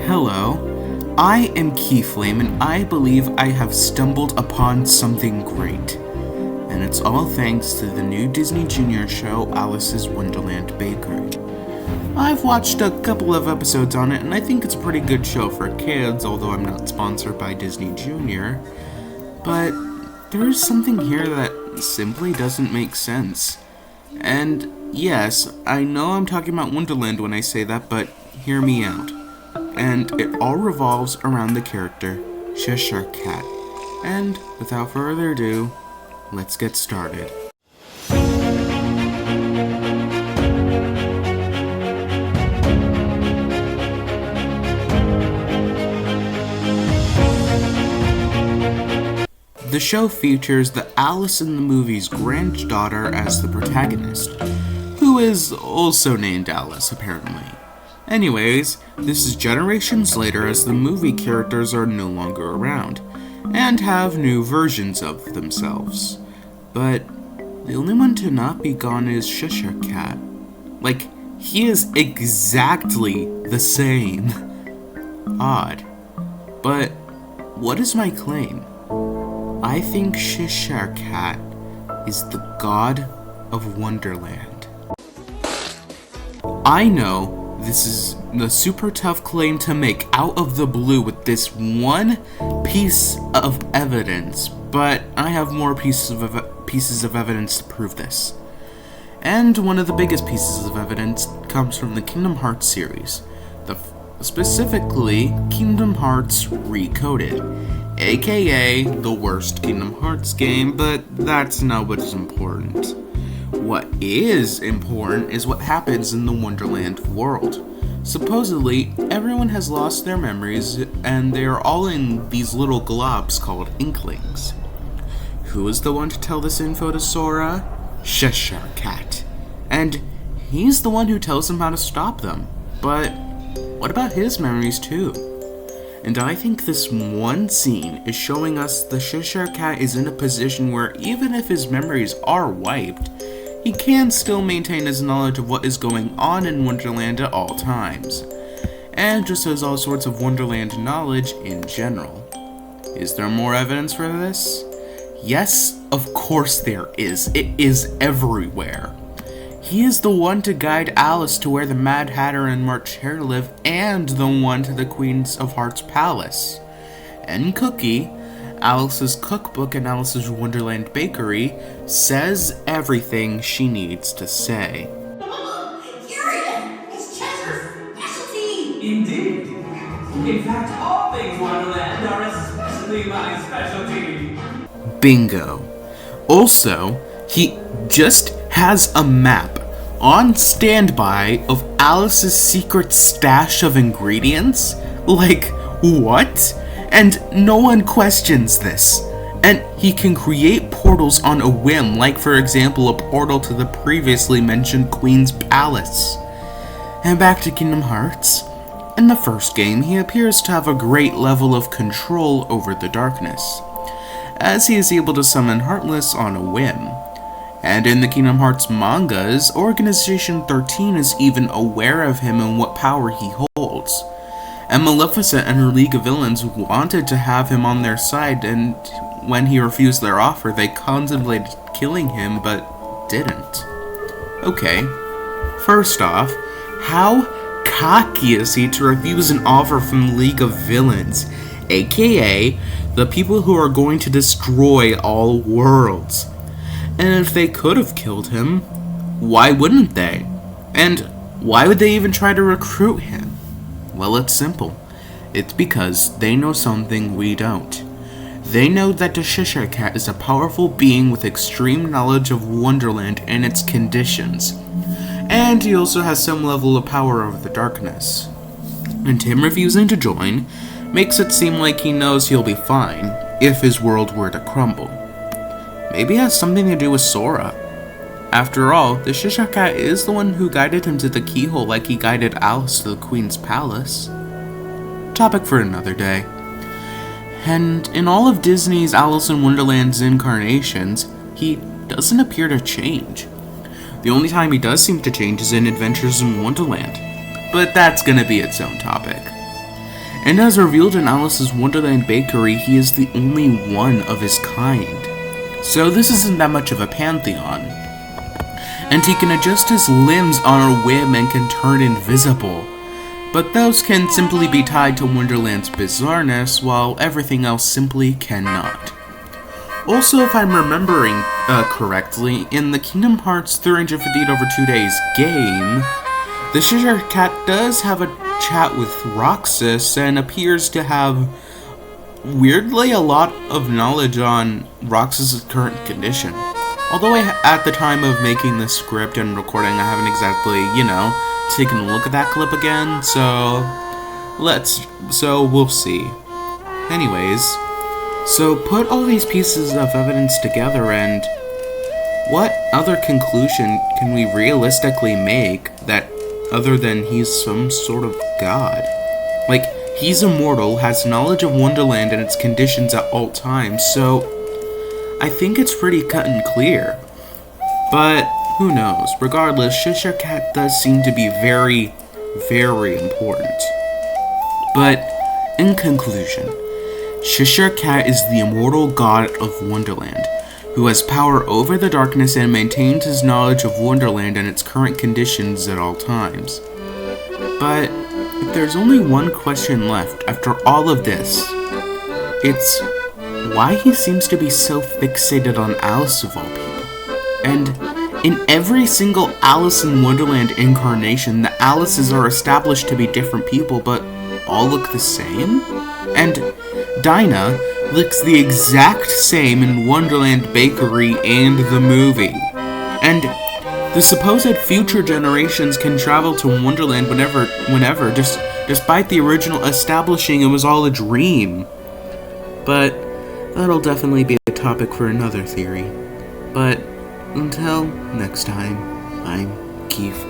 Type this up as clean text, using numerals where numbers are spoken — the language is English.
Hello, I am Keyflame, and I believe I have stumbled upon something great. And it's all thanks to the new Disney Junior show, Alice's Wonderland Bakery. I've watched a couple of episodes on it, and I think it's a pretty good show for kids, although I'm not sponsored by Disney Junior. But there's something here that simply doesn't make sense. And yes, I know I'm talking about Wonderland when I say that, but hear me out. And it all revolves around the character Cheshire Cat. And without further ado, let's get started. The show features the Alice in the movie's granddaughter as the protagonist, who is also named Alice, apparently. Anyways, this is generations later as the movie characters are no longer around, and have new versions of themselves. But the only one to not be gone is Cheshire Cat. Like, he is exactly the same. Odd. But what is my claim? I think Cheshire Cat is the god of Wonderland. I know this is a super tough claim to make out of the blue with this one piece of evidence, but I have more pieces of evidence to prove this. And one of the biggest pieces of evidence comes from the Kingdom Hearts series, specifically Kingdom Hearts Recoded, aka the worst Kingdom Hearts game, but that's not what is important. What is important is what happens in the Wonderland world. Supposedly, everyone has lost their memories, and they are all in these little globs called Inklings. Who is the one to tell this info to Sora? Cheshire Cat. And he's the one who tells them how to stop them. But what about his memories too? And I think this one scene is showing us the Cheshire Cat is in a position where even if his memories are wiped, he can still maintain his knowledge of what is going on in Wonderland at all times, and just has all sorts of Wonderland knowledge in general. Is there more evidence for this? Yes, of course there is. It is everywhere. He is the one to guide Alice to where the Mad Hatter and March Hare live, and the one to the Queen of Hearts Palace. And Cookie, Alice's cookbook and Alice's Wonderland Bakery, says everything she needs to say. Here it is! It's Cheshire's specialty! Indeed. In fact, all things Wonderland are especially my specialty. Bingo. Also, he just has a map on standby of Alice's secret stash of ingredients? Like, what? And no one questions this. And he can create portals on a whim, like for example a portal to the previously mentioned Queen's Palace. And back to Kingdom Hearts. In the first game, he appears to have a great level of control over the darkness, as he is able to summon Heartless on a whim. And in the Kingdom Hearts mangas, Organization 13 is even aware of him and what power he holds. And Maleficent and her League of Villains wanted to have him on their side, and when he refused their offer, they contemplated killing him, but didn't. Okay, first off, how cocky is he to refuse an offer from the League of Villains, aka the people who are going to destroy all worlds? And if they could have killed him, why wouldn't they? And why would they even try to recruit him? Well, it's simple. It's because they know something we don't. They know that the Cheshire Cat is a powerful being with extreme knowledge of Wonderland and its conditions. And he also has some level of power over the darkness. And him refusing to join makes it seem like he knows he'll be fine if his world were to crumble. Maybe it has something to do with Sora. After all, the Cheshire Cat is the one who guided him to the keyhole like he guided Alice to the Queen's Palace. Topic for another day. And in all of Disney's Alice in Wonderland's incarnations, he doesn't appear to change. The only time he does seem to change is in Adventures in Wonderland, but that's gonna be its own topic. And as revealed in Alice's Wonderland Bakery, he is the only one of his kind. So this isn't that much of a pantheon. And he can adjust his limbs on a whim and can turn invisible. But those can simply be tied to Wonderland's bizarreness, while everything else simply cannot. Also, if I'm remembering correctly, in the Kingdom Hearts 358 over 2 days game, the Cheshire Cat does have a chat with Roxas and appears to have, weirdly, a lot of knowledge on Roxas' current condition. Although at the time of making this script and recording, I haven't exactly, taken a look at that clip again, so we'll see. Anyways, so put all these pieces of evidence together, and what other conclusion can we realistically make that other than he's some sort of god? Like, he's immortal, has knowledge of Wonderland and its conditions at all times, so I think it's pretty cut and clear. But who knows? Regardless, Cheshire Cat does seem to be very, very important. But in conclusion, Cheshire Cat is the immortal god of Wonderland, who has power over the darkness and maintains his knowledge of Wonderland and its current conditions at all times. But if there's only one question left after all of this, it's why he seems to be so fixated on Alice of all people. And in every single Alice in Wonderland incarnation, the Alices are established to be different people, but all look the same? And Dinah looks the exact same in Wonderland Bakery and the movie. And the supposed future generations can travel to Wonderland whenever, despite the original establishing it was all a dream. But that'll definitely be a topic for another theory. But until next time, I'm Keith.